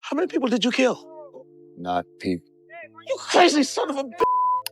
How many people did you kill? Not people. You crazy son of a bitch!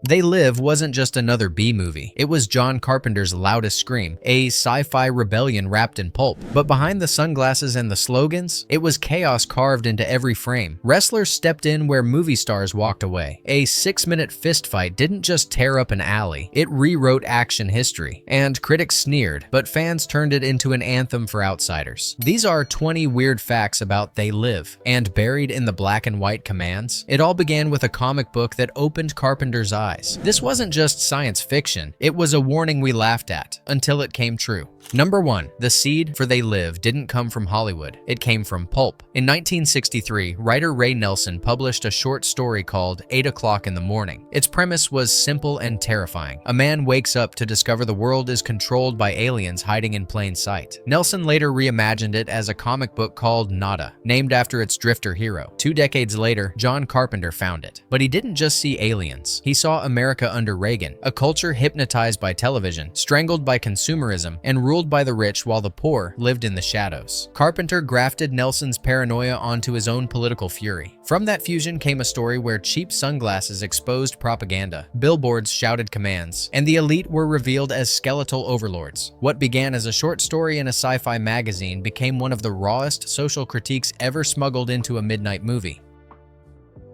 They Live wasn't just another B-movie. It was John Carpenter's loudest scream, a sci-fi rebellion wrapped in pulp. But behind the sunglasses and the slogans, it was chaos carved into every frame. Wrestlers stepped in where movie stars walked away. A 6-minute fistfight didn't just tear up an alley, it rewrote action history. And critics sneered, but fans turned it into an anthem for outsiders. These are 20 weird facts about They Live, and buried in the black and white commands, it all began with a comic book that opened Carpenter's eyes. This wasn't just science fiction, it was a warning we laughed at, until it came true. Number 1. The seed for They Live didn't come from Hollywood, it came from pulp. In 1963, writer Ray Nelson published a short story called 8 O'Clock in the Morning. Its premise was simple and terrifying. A man wakes up to discover the world is controlled by aliens hiding in plain sight. Nelson later reimagined it as a comic book called Nada, named after its drifter hero. 2 decades later, John Carpenter found it. But he didn't just see aliens. He saw America under Reagan, a culture hypnotized by television, strangled by consumerism, and ruled by the rich while the poor lived in the shadows. Carpenter grafted Nelson's paranoia onto his own political fury. From that fusion came a story where cheap sunglasses exposed propaganda, billboards shouted commands, and the elite were revealed as skeletal overlords. What began as a short story in a sci-fi magazine became one of the rawest social critiques ever smuggled into a midnight movie.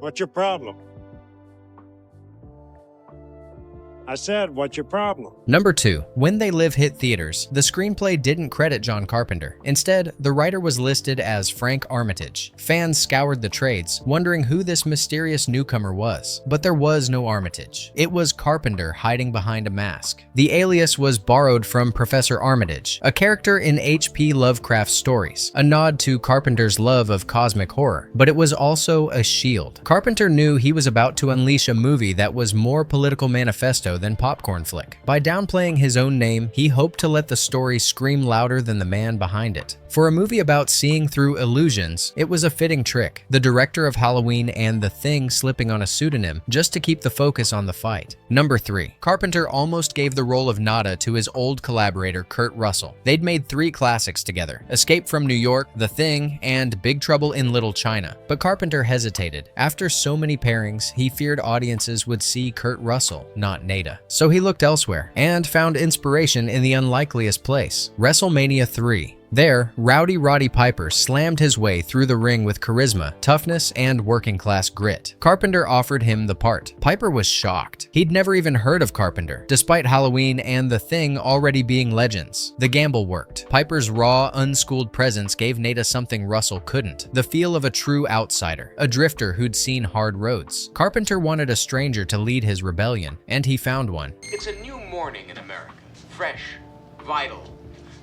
What's your problem? I said, what's your problem? Number 2. When They Live hit theaters, the screenplay didn't credit John Carpenter. Instead, the writer was listed as Frank Armitage. Fans scoured the trades, wondering who this mysterious newcomer was. But there was no Armitage. It was Carpenter hiding behind a mask. The alias was borrowed from Professor Armitage, a character in H.P. Lovecraft's stories, a nod to Carpenter's love of cosmic horror. But it was also a shield. Carpenter knew he was about to unleash a movie that was more political manifesto than popcorn flick. By downplaying his own name, he hoped to let the story scream louder than the man behind it. For a movie about seeing through illusions, it was a fitting trick, the director of Halloween and The Thing slipping on a pseudonym just to keep the focus on the fight. Number 3. Carpenter almost gave the role of Nada to his old collaborator Kurt Russell. They'd made 3 classics together, Escape from New York, The Thing, and Big Trouble in Little China. But Carpenter hesitated. After so many pairings, he feared audiences would see Kurt Russell, not Nada. So he looked elsewhere, and found inspiration in the unlikeliest place, WrestleMania 3. There, Rowdy Roddy Piper slammed his way through the ring with charisma, toughness, and working-class grit. Carpenter offered him the part. Piper was shocked. He'd never even heard of Carpenter, despite Halloween and The Thing already being legends. The gamble worked. Piper's raw, unschooled presence gave Nada something Russell couldn't, the feel of a true outsider, a drifter who'd seen hard roads. Carpenter wanted a stranger to lead his rebellion, and he found one. It's a new morning in America. Fresh, vital.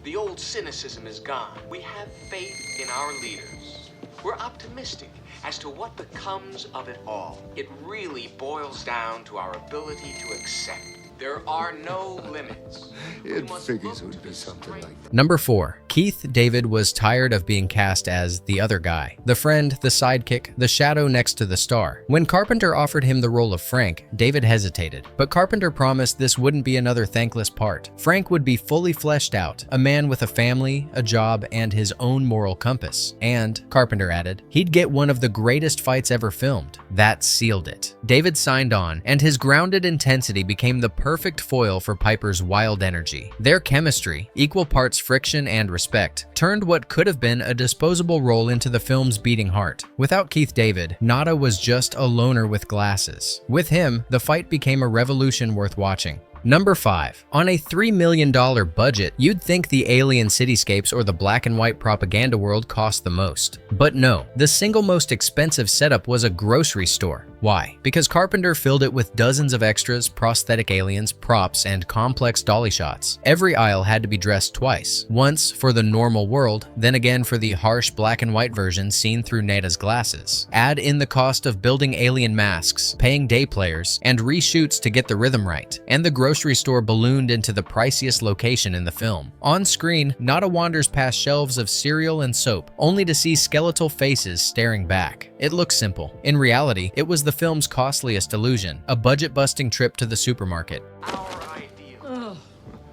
The old cynicism is gone. We have faith in our leaders. We're optimistic as to what becomes of it all. It really boils down to our ability to accept. There are no limits. It figures it would be something like that. Number 4. Keith David was tired of being cast as the other guy, the friend, the sidekick, the shadow next to the star. When Carpenter offered him the role of Frank, David hesitated, but Carpenter promised this wouldn't be another thankless part. Frank would be fully fleshed out, a man with a family, a job, and his own moral compass. And, Carpenter added, he'd get one of the greatest fights ever filmed. That sealed it. David signed on, and his grounded intensity became the perfect foil for Piper's wild energy. Their chemistry, equal parts friction and respect, turned what could have been a disposable role into the film's beating heart. Without Keith David, Nada was just a loner with glasses. With him, the fight became a revolution worth watching. Number 5. On a $3 million budget, you'd think the alien cityscapes or the black and white propaganda world cost the most. But no, the single most expensive setup was a grocery store. Why? Because Carpenter filled it with dozens of extras, prosthetic aliens, props, and complex dolly shots. Every aisle had to be dressed twice. Once for the normal world, then again for the harsh black and white version seen through Nada's glasses. Add in the cost of building alien masks, paying day players, and reshoots to get the rhythm right, and the grocery store ballooned into the priciest location in the film. On screen, Nada wanders past shelves of cereal and soap, only to see skeletal faces staring back. It looks simple. In reality, it was the film's costliest illusion, a budget-busting trip to the supermarket. Oh,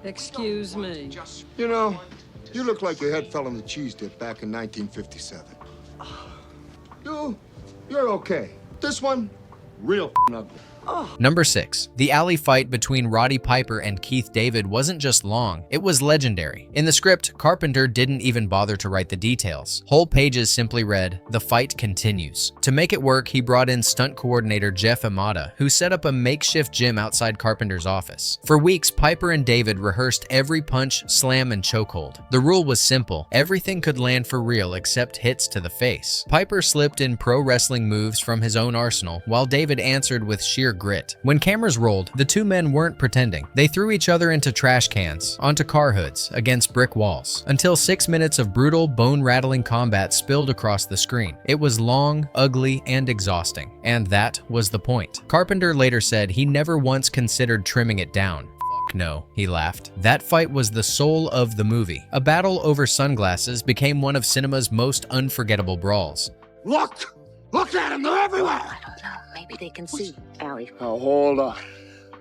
excuse me. You know, you look like your head fell on the cheese dip back in 1957. You're okay. This one, real ugly. Number 6. The alley fight between Roddy Piper and Keith David wasn't just long, it was legendary. In the script, Carpenter didn't even bother to write the details. Whole pages simply read, "The fight continues." To make it work, he brought in stunt coordinator Jeff Amata, who set up a makeshift gym outside Carpenter's office. For weeks, Piper and David rehearsed every punch, slam, and chokehold. The rule was simple. Everything could land for real except hits to the face. Piper slipped in pro wrestling moves from his own arsenal, while David answered with sheer grit. When cameras rolled, the two men weren't pretending. They threw each other into trash cans, onto car hoods, against brick walls, until 6 minutes of brutal, bone-rattling combat spilled across the screen. It was long, ugly, and exhausting. And that was the point. Carpenter later said he never once considered trimming it down. "Fuck no," he laughed. That fight was the soul of the movie. A battle over sunglasses became one of cinema's most unforgettable brawls. Look! Look at them! They're everywhere! Maybe they can see. Allie. Oh, hold on.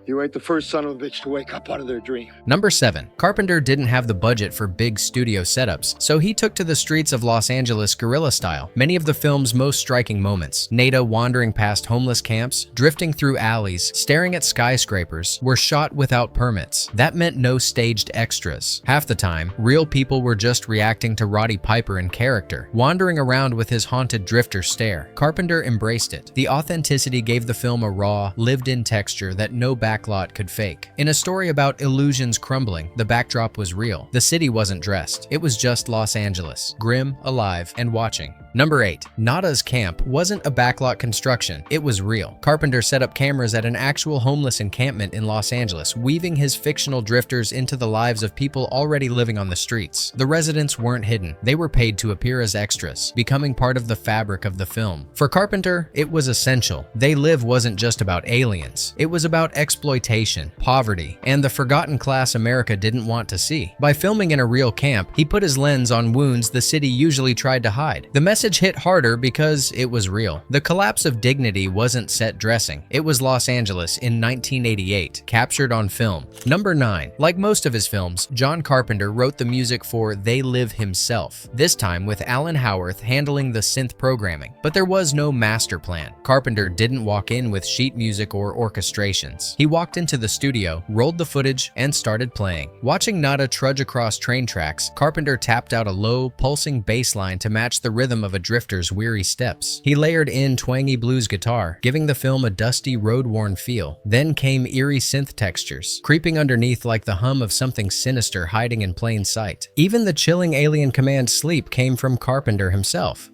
You ain't the first son of a bitch to wake up out of their dream. Number 7. Carpenter didn't have the budget for big studio setups, so he took to the streets of Los Angeles guerrilla style. Many of the film's most striking moments, Nada wandering past homeless camps, drifting through alleys, staring at skyscrapers, were shot without permits. That meant no staged extras. Half the time, real people were just reacting to Roddy Piper in character, wandering around with his haunted drifter stare. Carpenter embraced it. The authenticity gave the film a raw, lived-in texture that no backlot could fake. In a story about illusions crumbling, the backdrop was real. The city wasn't dressed. It was just Los Angeles, grim, alive, and watching. Number 8. Nada's camp wasn't a backlot construction, it was real. Carpenter set up cameras at an actual homeless encampment in Los Angeles, weaving his fictional drifters into the lives of people already living on the streets. The residents weren't hidden, they were paid to appear as extras, becoming part of the fabric of the film. For Carpenter, it was essential. They Live wasn't just about aliens, it was about exploitation, poverty, and the forgotten class America didn't want to see. By filming in a real camp, he put his lens on wounds the city usually tried to hide. The message hit harder because it was real. The collapse of dignity wasn't set dressing. It was Los Angeles in 1988, captured on film. Number 9. Like most of his films, John Carpenter wrote the music for They Live himself, this time with Alan Howarth handling the synth programming. But there was no master plan. Carpenter didn't walk in with sheet music or orchestrations. He walked into the studio, rolled the footage, and started playing. Watching Nada trudge across train tracks, Carpenter tapped out a low, pulsing bass line to match the rhythm of a drifter's weary steps. He layered in twangy blues guitar, giving the film a dusty, road-worn feel. Then came eerie synth textures, creeping underneath like the hum of something sinister hiding in plain sight. Even the chilling alien command Sleep came from Carpenter himself.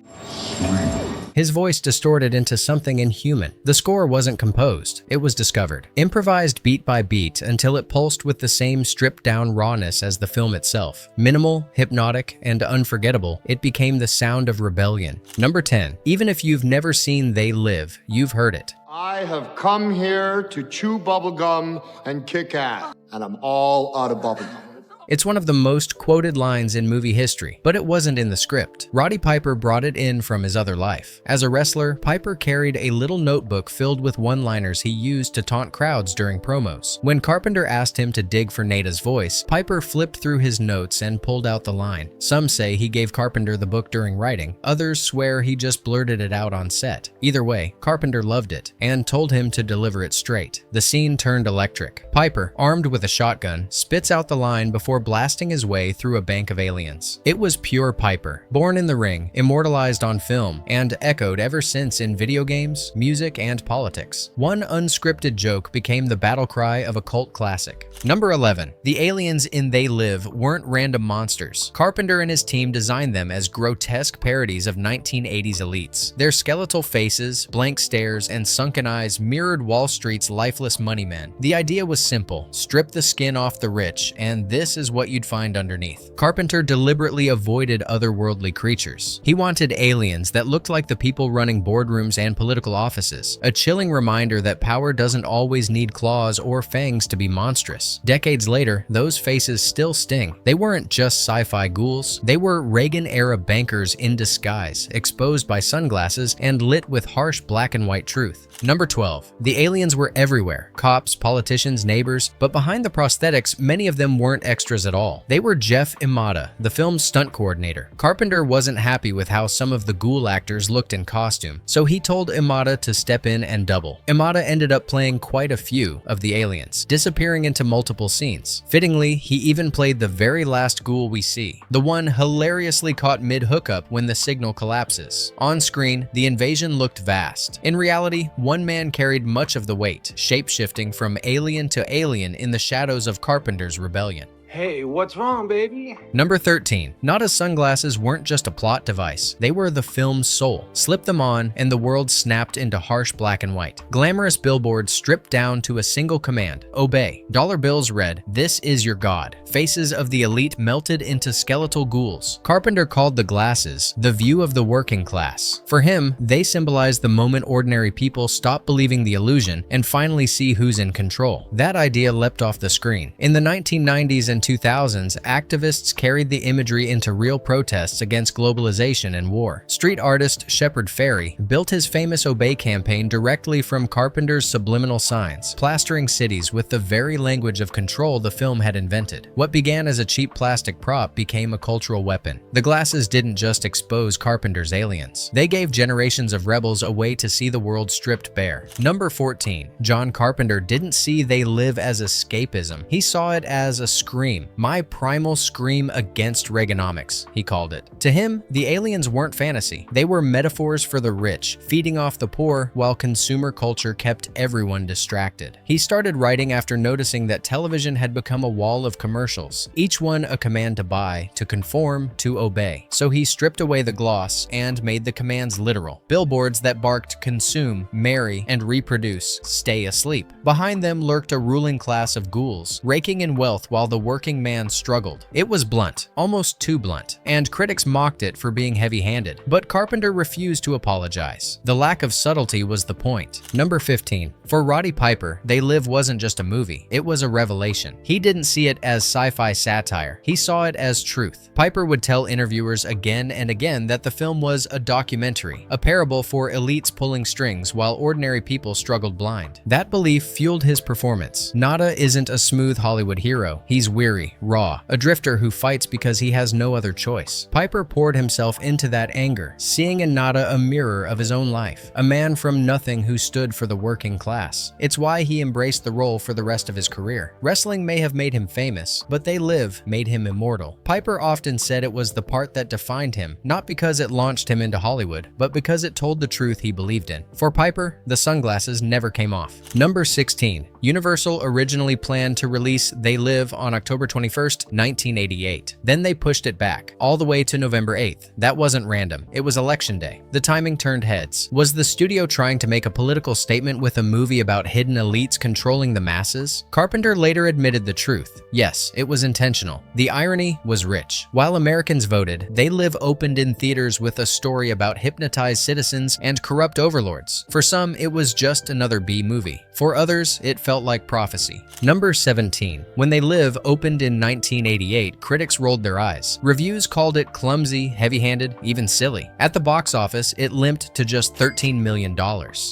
His voice distorted into something inhuman. The score wasn't composed, it was discovered. Improvised beat by beat until it pulsed with the same stripped-down rawness as the film itself. Minimal, hypnotic, and unforgettable, it became the sound of rebellion. Number 10. Even if you've never seen They Live, you've heard it. I have come here to chew bubblegum and kick ass, and I'm all out of bubblegum. It's one of the most quoted lines in movie history, but it wasn't in the script. Roddy Piper brought it in from his other life. As a wrestler, Piper carried a little notebook filled with one-liners he used to taunt crowds during promos. When Carpenter asked him to dig for Nada's voice, Piper flipped through his notes and pulled out the line. Some say he gave Carpenter the book during writing, others swear he just blurted it out on set. Either way, Carpenter loved it and told him to deliver it straight. The scene turned electric. Piper, armed with a shotgun, spits out the line before blasting his way through a bank of aliens. It was pure Piper, born in the ring, immortalized on film, and echoed ever since in video games, music, and politics. One unscripted joke became the battle cry of a cult classic. Number 11. The aliens in They Live weren't random monsters. Carpenter and his team designed them as grotesque parodies of 1980s elites. Their skeletal faces, blank stares, and sunken eyes mirrored Wall Street's lifeless money men. The idea was simple: strip the skin off the rich, and this is what you'd find underneath. Carpenter deliberately avoided otherworldly creatures. He wanted aliens that looked like the people running boardrooms and political offices, a chilling reminder that power doesn't always need claws or fangs to be monstrous. Decades later, those faces still sting. They weren't just sci-fi ghouls, they were Reagan-era bankers in disguise, exposed by sunglasses and lit with harsh black and white truth. Number 12. The aliens were everywhere: cops, politicians, neighbors, but behind the prosthetics, many of them weren't extra extras at all. They were Jeff Imada, the film's stunt coordinator. Carpenter wasn't happy with how some of the ghoul actors looked in costume, so he told Imada to step in and double. Imada ended up playing quite a few of the aliens, disappearing into multiple scenes. Fittingly, he even played the very last ghoul we see, the one hilariously caught mid-hookup when the signal collapses. On screen, the invasion looked vast. In reality, one man carried much of the weight, shape-shifting from alien to alien in the shadows of Carpenter's rebellion. Hey, what's wrong, baby? Number 13. Nada's sunglasses weren't just a plot device. They were the film's soul. Slip them on, and the world snapped into harsh black and white. Glamorous billboards stripped down to a single command: obey. Dollar bills read, "This is your god." Faces of the elite melted into skeletal ghouls. Carpenter called the glasses the view of the working class. For him, they symbolized the moment ordinary people stop believing the illusion and finally see who's in control. That idea leapt off the screen. In the 1990s and 2000s, activists carried the imagery into real protests against globalization and war. Street artist Shepard Fairey built his famous Obey campaign directly from Carpenter's subliminal signs, plastering cities with the very language of control the film had invented. What began as a cheap plastic prop became a cultural weapon. The glasses didn't just expose Carpenter's aliens. They gave generations of rebels a way to see the world stripped bare. Number 14. John Carpenter didn't see They Live as escapism. He saw it as a scream. My primal scream against Reaganomics, he called it. To him, the aliens weren't fantasy. They were metaphors for the rich, feeding off the poor while consumer culture kept everyone distracted. He started writing after noticing that television had become a wall of commercials, each one a command to buy, to conform, to obey. So he stripped away the gloss and made the commands literal. Billboards that barked consume, marry, and reproduce, stay asleep. Behind them lurked a ruling class of ghouls, raking in wealth while the working man struggled. It was blunt, almost too blunt, and critics mocked it for being heavy-handed. But Carpenter refused to apologize. The lack of subtlety was the point. Number 15. For Roddy Piper, They Live wasn't just a movie, it was a revelation. He didn't see it as sci-fi satire, he saw it as truth. Piper would tell interviewers again and again that the film was a documentary, a parable for elites pulling strings while ordinary people struggled blind. That belief fueled his performance. Nada isn't a smooth Hollywood hero, he's weary, raw, a drifter who fights because he has no other choice. Piper poured himself into that anger, seeing in Nada a mirror of his own life, a man from nothing who stood for the working class. It's why he embraced the role for the rest of his career. Wrestling may have made him famous, but They Live made him immortal. Piper often said it was the part that defined him, not because it launched him into Hollywood, but because it told the truth he believed in. For Piper, the sunglasses never came off. Number 16. Universal originally planned to release They Live on October 21st, 1988. Then they pushed it back, all the way to November 8th. That wasn't random, it was election day. The timing turned heads. Was the studio trying to make a political statement with a movie about hidden elites controlling the masses? Carpenter later admitted the truth. Yes, it was intentional. The irony was rich. While Americans voted, They Live opened in theaters with a story about hypnotized citizens and corrupt overlords. For some, it was just another B movie. For others, it felt like prophecy. Number 17. When They Live opened in 1988, critics rolled their eyes. Reviews called it clumsy, heavy-handed, even silly. At the box office, it limped to just $13 million.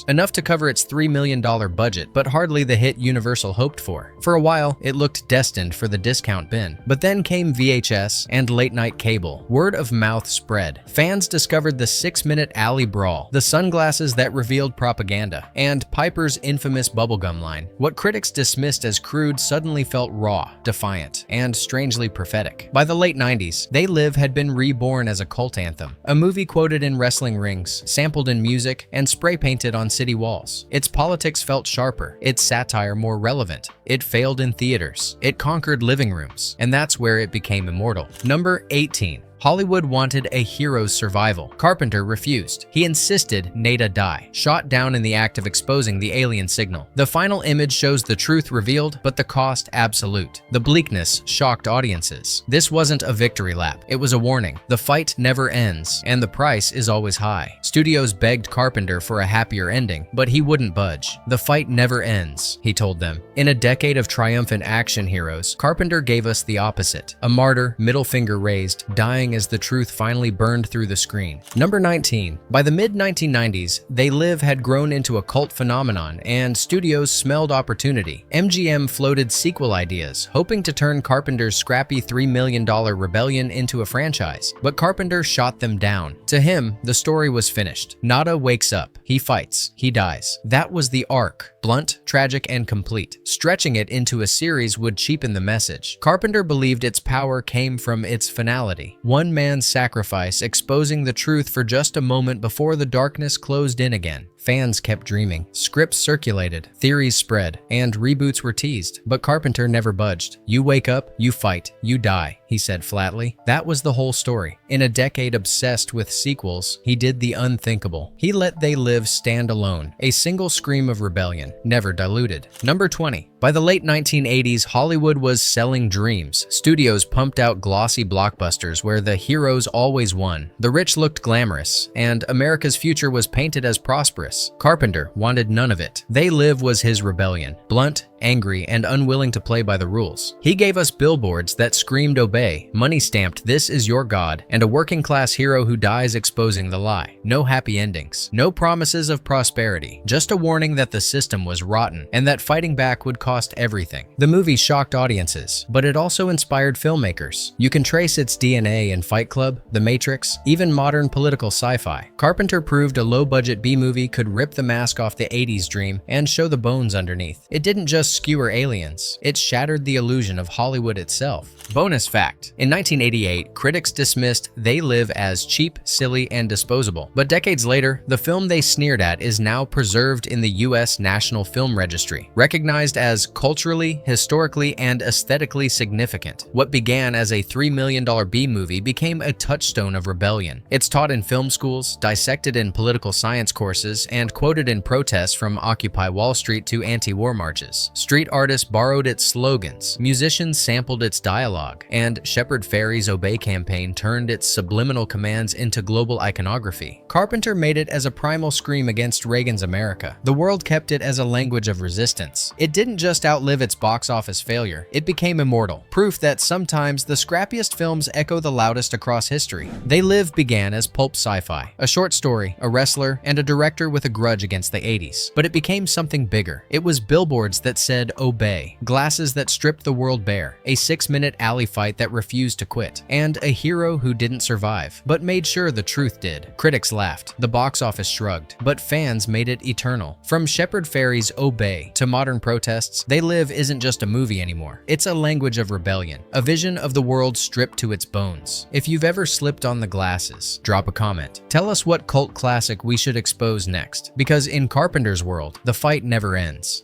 Enough to cover its $3 million budget, but hardly the hit Universal hoped for. For a while, it looked destined for the discount bin. But then came VHS and late-night cable. Word of mouth spread. Fans discovered the 6-minute alley brawl, the sunglasses that revealed propaganda, and Piper's infamous bubblegum line. What critics dismissed as crude suddenly felt raw, defiant, and strangely prophetic. By the late 90s, They Live had been reborn as a cult anthem, a movie quoted in wrestling rings, sampled in music, and spray-painted on city walls. Its politics felt sharper, its satire more relevant. It failed in theaters. It conquered living rooms, and that's where it became immortal. Number 18. Hollywood wanted a hero's survival. Carpenter refused. He insisted Nada die, shot down in the act of exposing the alien signal. The final image shows the truth revealed, but the cost absolute. The bleakness shocked audiences. This wasn't a victory lap. It was a warning. The fight never ends, and the price is always high. Studios begged Carpenter for a happier ending, but he wouldn't budge. The fight never ends, he told them. In a decade of triumphant action heroes, Carpenter gave us the opposite. A martyr, middle finger raised, dying waiting as the truth finally burned through the screen. Number 19. By the mid-1990s, They Live had grown into a cult phenomenon, and studios smelled opportunity. MGM floated sequel ideas, hoping to turn Carpenter's scrappy $3 million rebellion into a franchise. But Carpenter shot them down. To him, the story was finished. Nada wakes up. He fights. He dies. That was the arc. Blunt, tragic, and complete. Stretching it into a series would cheapen the message. Carpenter believed its power came from its finality. One man's sacrifice exposing the truth for just a moment before the darkness closed in again. Fans kept dreaming. Scripts circulated, theories spread, and reboots were teased. But Carpenter never budged. You wake up, you fight, you die, he said flatly. That was the whole story. In a decade obsessed with sequels, he did the unthinkable. He let They Live stand alone, a single scream of rebellion, never diluted. Number 20. By the late 1980s, Hollywood was selling dreams. Studios pumped out glossy blockbusters where the heroes always won. The rich looked glamorous, and America's future was painted as prosperous. Carpenter wanted none of it. They Live was his rebellion, blunt, angry, and unwilling to play by the rules. He gave us billboards that screamed obey, money-stamped "This is your God," and a working-class hero who dies exposing the lie. No happy endings, no promises of prosperity, just a warning that the system was rotten and that fighting back would cost everything. The movie shocked audiences, but it also inspired filmmakers. You can trace its DNA in Fight Club, The Matrix, even modern political sci-fi. Carpenter proved a low-budget B-movie could rip the mask off the 80s dream and show the bones underneath. It didn't just skewer aliens, it shattered the illusion of Hollywood itself. Bonus fact: in 1988, critics dismissed They Live as cheap, silly, and disposable. But decades later, the film they sneered at is now preserved in the US National Film Registry, recognized as culturally, historically, and aesthetically significant. What began as a $3 million B-movie became a touchstone of rebellion. It's taught in film schools, dissected in political science courses, and quoted in protests from Occupy Wall Street to anti-war marches. Street artists borrowed its slogans, musicians sampled its dialogue, and Shepard Fairey's Obey campaign turned its subliminal commands into global iconography. Carpenter made it as a primal scream against Reagan's America. The world kept it as a language of resistance. It didn't just outlive its box office failure, it became immortal, proof that sometimes the scrappiest films echo the loudest across history. They Live began as pulp sci-fi, a short story, a wrestler, and a director with a grudge against the 80s. But it became something bigger. It was billboards that said obey, glasses that stripped the world bare, a 6-minute alley fight that refused to quit, and a hero who didn't survive, but made sure the truth did. Critics laughed, the box office shrugged, but fans made it eternal. From Shepard Fairey's Obey to modern protests, They Live isn't just a movie anymore. It's a language of rebellion, a vision of the world stripped to its bones. If you've ever slipped on the glasses, drop a comment. Tell us what cult classic we should expose next, because in Carpenter's world, the fight never ends.